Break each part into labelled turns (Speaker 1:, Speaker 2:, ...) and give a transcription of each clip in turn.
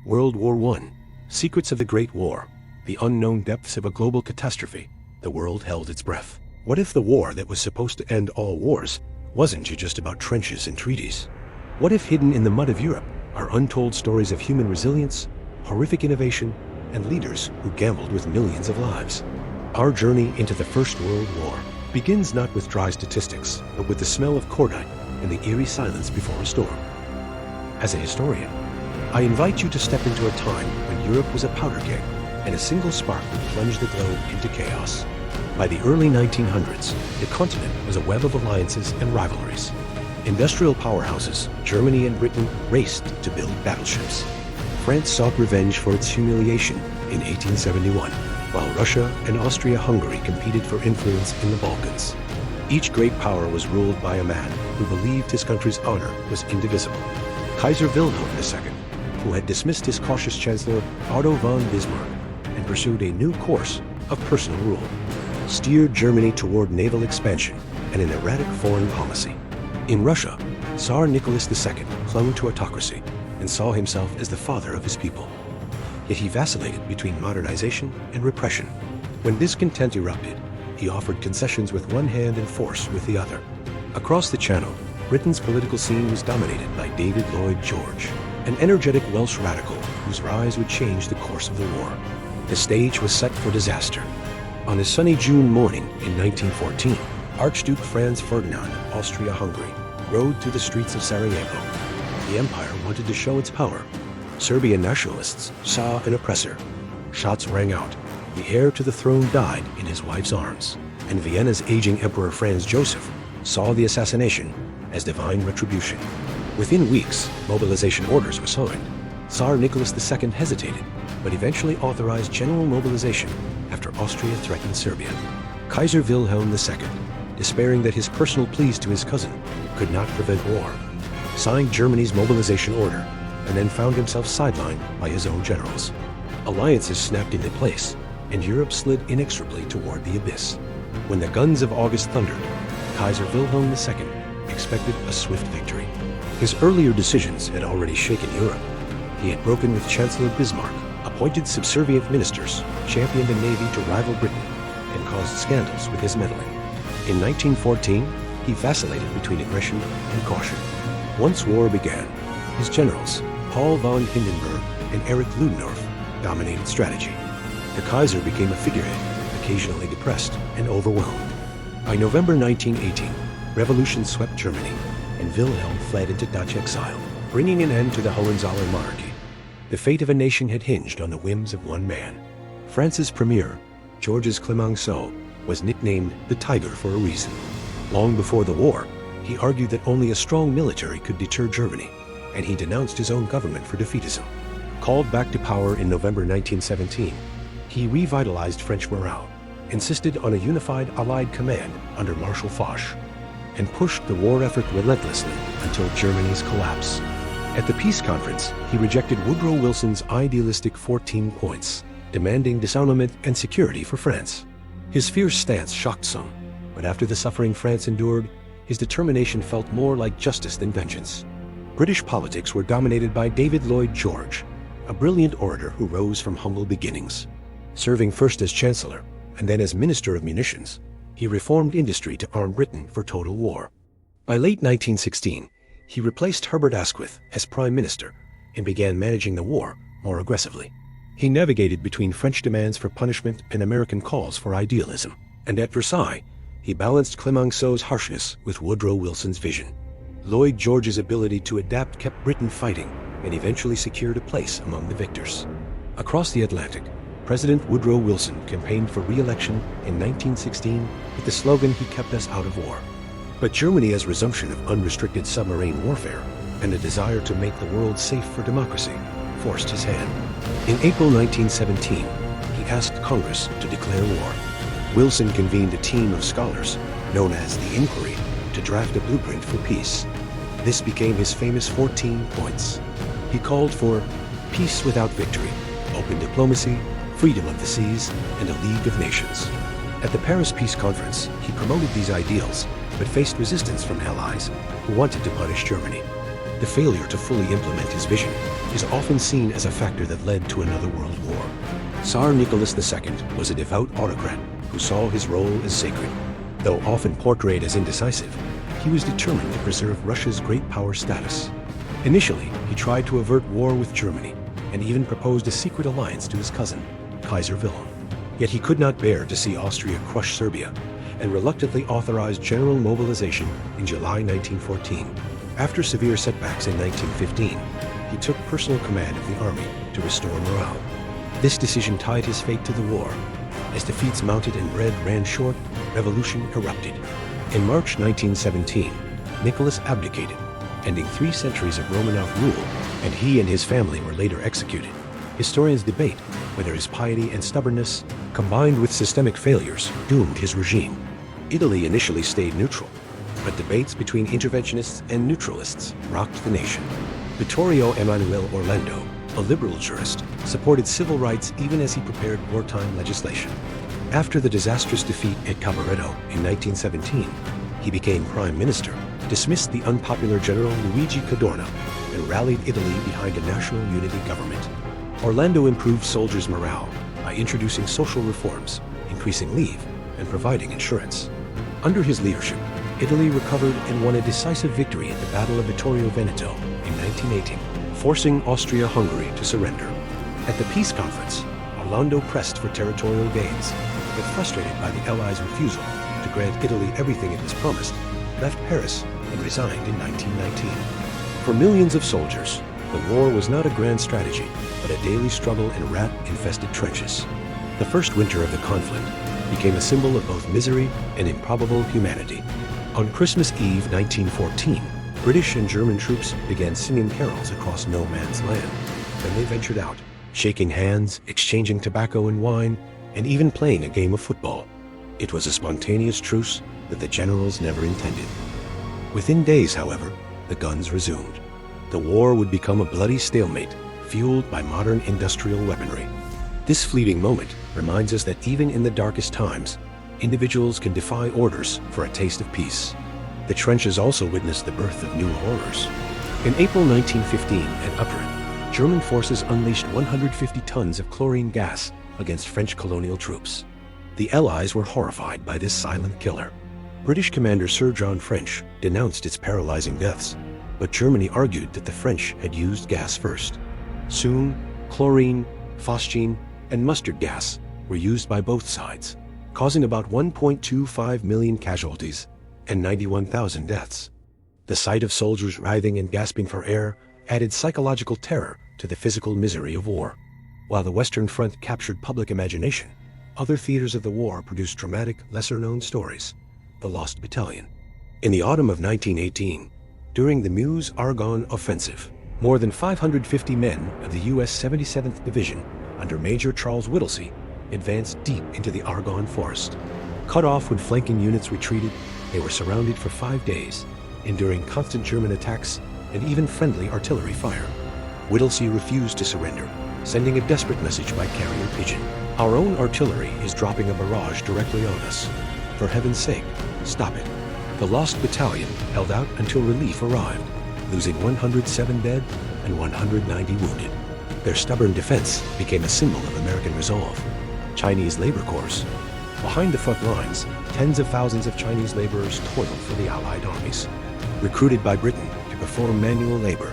Speaker 1: World War I. Secrets of the Great War. The unknown depths of a global catastrophe. The world held its breath. What if the war that was supposed to end all wars wasn't just about trenches and treaties? What if hidden in the mud of Europe are untold stories of human resilience, horrific innovation, and leaders who gambled with millions of lives? Our journey into the First World War begins not with dry statistics, but with the smell of cordite and the eerie silence before a storm. As a historian, I invite you to step into a time when Europe was a powder keg, and a single spark would plunge the globe into chaos. By the early 1900s, the continent was a web of alliances and rivalries. Industrial powerhouses, Germany and Britain, raced to build battleships. France sought revenge for its humiliation in 1871, while Russia and Austria-Hungary competed for influence in the Balkans. Each great power was ruled by a man who believed his country's honor was indivisible. Kaiser Wilhelm II, who had dismissed his cautious chancellor Otto von Bismarck and pursued a new course of personal rule, steered Germany toward naval expansion and an erratic foreign policy. In Russia, Tsar Nicholas II clung to autocracy and saw himself as the father of his people. Yet he vacillated between modernization and repression. When discontent erupted, he offered concessions with one hand and force with the other. Across the Channel, Britain's political scene was dominated by David Lloyd George, an energetic Welsh radical whose rise would change the course of the war. The stage was set for disaster. On a sunny June morning in 1914, Archduke Franz Ferdinand of Austria-Hungary rode through the streets of Sarajevo. The empire wanted to show its power. Serbian nationalists saw an oppressor. Shots rang out. The heir to the throne died in his wife's arms, and Vienna's aging Emperor Franz Joseph saw the assassination as divine retribution. Within weeks, mobilization orders were signed. Tsar Nicholas II hesitated, but eventually authorized general mobilization after Austria threatened Serbia. Kaiser Wilhelm II, despairing that his personal pleas to his cousin could not prevent war, signed Germany's mobilization order and then found himself sidelined by his own generals. Alliances snapped into place, and Europe slid inexorably toward the abyss. When the guns of August thundered, Kaiser Wilhelm II expected a swift victory. His earlier decisions had already shaken Europe. He had broken with Chancellor Bismarck, appointed subservient ministers, championed a navy to rival Britain, and caused scandals with his meddling. In 1914, he vacillated between aggression and caution. Once war began, his generals, Paul von Hindenburg and Erich Ludendorff, dominated strategy. The Kaiser became a figurehead, occasionally depressed and overwhelmed. By November 1918, revolution swept Germany, and Wilhelm fled into Dutch exile, bringing an end to the Hohenzollern monarchy. The fate of a nation had hinged on the whims of one man. France's premier, Georges Clemenceau, was nicknamed the Tiger for a reason. Long before the war, he argued that only a strong military could deter Germany, and he denounced his own government for defeatism. Called back to power in November 1917, he revitalized French morale, insisted on a unified Allied command under Marshal Foch, and pushed the war effort relentlessly until Germany's collapse. At the peace conference, he rejected Woodrow Wilson's idealistic 14 points, demanding disarmament and security for France. His fierce stance shocked some, but after the suffering France endured, his determination felt more like justice than vengeance. British politics were dominated by David Lloyd George, a brilliant orator who rose from humble beginnings. Serving first as Chancellor and then as Minister of Munitions, he reformed industry to arm Britain for total war. By late 1916, he replaced Herbert Asquith as Prime Minister and began managing the war more aggressively. He navigated between French demands for punishment and American calls for idealism. And at Versailles, he balanced Clemenceau's harshness with Woodrow Wilson's vision. Lloyd George's ability to adapt kept Britain fighting and eventually secured a place among the victors. Across the Atlantic, President Woodrow Wilson campaigned for re-election in 1916 with the slogan, "He kept us out of war." But Germany's resumption of unrestricted submarine warfare and a desire to make the world safe for democracy forced his hand. In April 1917, he asked Congress to declare war. Wilson convened a team of scholars, known as the Inquiry, to draft a blueprint for peace. This became his famous 14 points. He called for peace without victory, open diplomacy, freedom of the seas, and a League of Nations. At the Paris Peace Conference, he promoted these ideals, but faced resistance from allies who wanted to punish Germany. The failure to fully implement his vision is often seen as a factor that led to another world war. Tsar Nicholas II was a devout autocrat who saw his role as sacred. Though often portrayed as indecisive, he was determined to preserve Russia's great power status. Initially, he tried to avert war with Germany and even proposed a secret alliance to his cousin, Kaiser Wilhelm. Yet he could not bear to see Austria crush Serbia and reluctantly authorized general mobilization in July 1914. After severe setbacks in 1915, he took personal command of the army to restore morale. This decision tied his fate to the war. As defeats mounted and bread ran short, revolution erupted. In March 1917, Nicholas abdicated, ending 3 centuries of Romanov rule, and he and his family were later executed. Historians debate whether his piety and stubbornness, combined with systemic failures, doomed his regime. Italy initially stayed neutral, but debates between interventionists and neutralists rocked the nation. Vittorio Emanuele Orlando, a liberal jurist, supported civil rights even as he prepared wartime legislation. After the disastrous defeat at Caporetto in 1917, he became prime minister, dismissed the unpopular General Luigi Cadorna, and rallied Italy behind a national unity government. Orlando improved soldiers' morale by introducing social reforms, increasing leave, and providing insurance. Under his leadership, Italy recovered and won a decisive victory at the Battle of Vittorio Veneto in 1918, forcing Austria-Hungary to surrender. At the peace conference, Orlando pressed for territorial gains, but frustrated by the Allies' refusal to grant Italy everything it was promised, left Paris and resigned in 1919. For millions of soldiers, the war was not a grand strategy, but a daily struggle in rat-infested trenches. The first winter of the conflict became a symbol of both misery and improbable humanity. On Christmas Eve 1914, British and German troops began singing carols across no man's land. Then they ventured out, shaking hands, exchanging tobacco and wine, and even playing a game of football. It was a spontaneous truce that the generals never intended. Within days, however, the guns resumed. The war would become a bloody stalemate, fueled by modern industrial weaponry. This fleeting moment reminds us that even in the darkest times, individuals can defy orders for a taste of peace. The trenches also witnessed the birth of new horrors. In April 1915 at Ypres, German forces unleashed 150 tons of chlorine gas against French colonial troops. The Allies were horrified by this silent killer. British commander Sir John French denounced its paralyzing deaths, but Germany argued that the French had used gas first. Soon, chlorine, phosgene, and mustard gas were used by both sides, causing about 1.25 million casualties and 91,000 deaths. The sight of soldiers writhing and gasping for air added psychological terror to the physical misery of war. While the Western Front captured public imagination, other theaters of the war produced dramatic, lesser-known stories. The Lost Battalion. In the autumn of 1918, during the Meuse-Argonne offensive, more than 550 men of the U.S. 77th Division under Major Charles Whittlesey advanced deep into the Argonne forest. Cut off when flanking units retreated, they were surrounded for 5 days, enduring constant German attacks and even friendly artillery fire. Whittlesey refused to surrender, sending a desperate message by carrier pigeon. Our own artillery is dropping a barrage directly on us. For heaven's sake, stop it. The Lost Battalion held out until relief arrived, losing 107 dead and 190 wounded. Their stubborn defense became a symbol of American resolve. Chinese labor corps. Behind the front lines, tens of thousands of Chinese laborers toiled for the Allied armies, recruited by Britain to perform manual labor.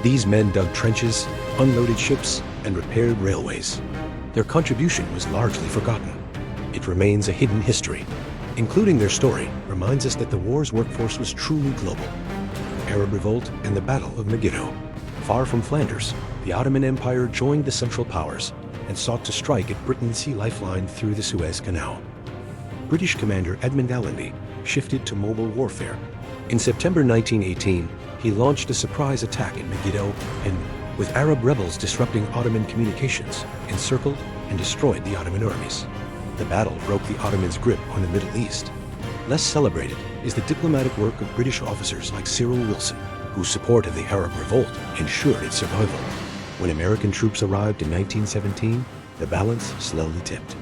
Speaker 1: These men dug trenches, unloaded ships, and repaired railways. Their contribution was largely forgotten. It remains a hidden history. Including their story reminds us that the war's workforce was truly global. Arab Revolt and the Battle of Megiddo. Far from Flanders, the Ottoman Empire joined the Central Powers and sought to strike at Britain's sea lifeline through the Suez Canal. British commander Edmund Allenby shifted to mobile warfare. In September 1918, he launched a surprise attack at Megiddo and, with Arab rebels disrupting Ottoman communications, encircled and destroyed the Ottoman armies. The battle broke the Ottomans' grip on the Middle East. Less celebrated is the diplomatic work of British officers like Cyril Wilson, whose support of the Arab Revolt ensured its survival. When American troops arrived in 1917, the balance slowly tipped.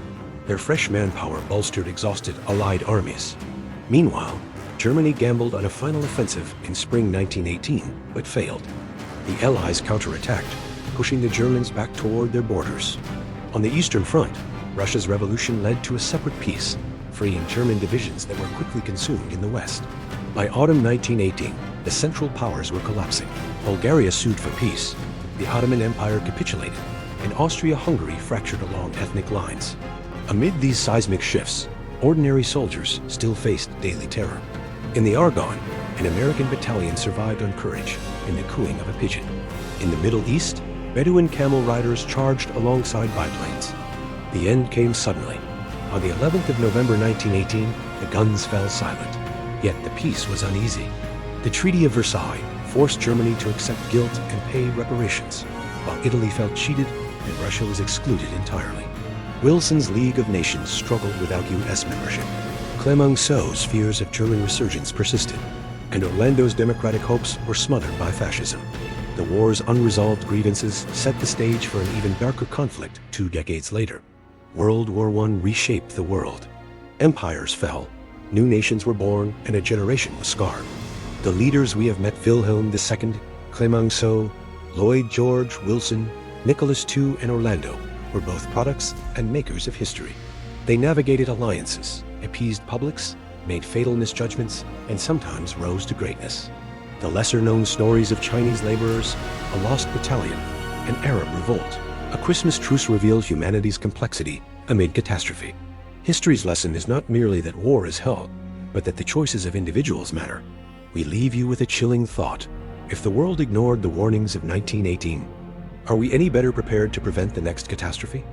Speaker 1: Their fresh manpower bolstered exhausted Allied armies. Meanwhile, Germany gambled on a final offensive in spring 1918, but failed. The Allies counterattacked, pushing the Germans back toward their borders. On the Eastern Front, Russia's revolution led to a separate peace, freeing German divisions that were quickly consumed in the West. By autumn 1918, the Central Powers were collapsing. Bulgaria sued for peace, the Ottoman Empire capitulated, and Austria-Hungary fractured along ethnic lines. Amid these seismic shifts, ordinary soldiers still faced daily terror. In the Argonne, an American battalion survived on courage and the cooing of a pigeon. In the Middle East, Bedouin camel riders charged alongside biplanes. The end came suddenly. On the 11th of November 1918, the guns fell silent. Yet the peace was uneasy. The Treaty of Versailles forced Germany to accept guilt and pay reparations, while Italy felt cheated and Russia was excluded entirely. Wilson's League of Nations struggled without U.S. membership. Clemenceau's fears of German resurgence persisted, and Orlando's democratic hopes were smothered by fascism. The war's unresolved grievances set the stage for an even darker conflict 2 decades later. World War I reshaped the world. Empires fell, new nations were born, and a generation was scarred. The leaders we have met, Wilhelm II, Clemenceau, Lloyd George, Wilson, Nicholas II, and Orlando, were both products and makers of history. They navigated alliances, appeased publics, made fatal misjudgments, and sometimes rose to greatness. The lesser-known stories of Chinese laborers, a lost battalion, an Arab revolt, a Christmas truce reveal humanity's complexity amid catastrophe. History's lesson is not merely that war is hell, but that the choices of individuals matter. We leave you with a chilling thought. If the world ignored the warnings of 1918, are we any better prepared to prevent the next catastrophe?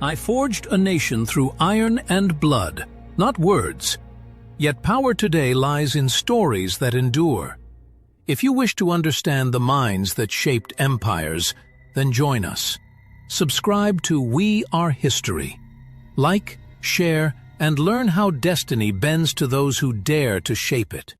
Speaker 2: I forged a nation through iron and blood, not words. Yet power today lies in stories that endure. If you wish to understand the minds that shaped empires, then join us. Subscribe to We Are History. Like, share, and learn how destiny bends to those who dare to shape it.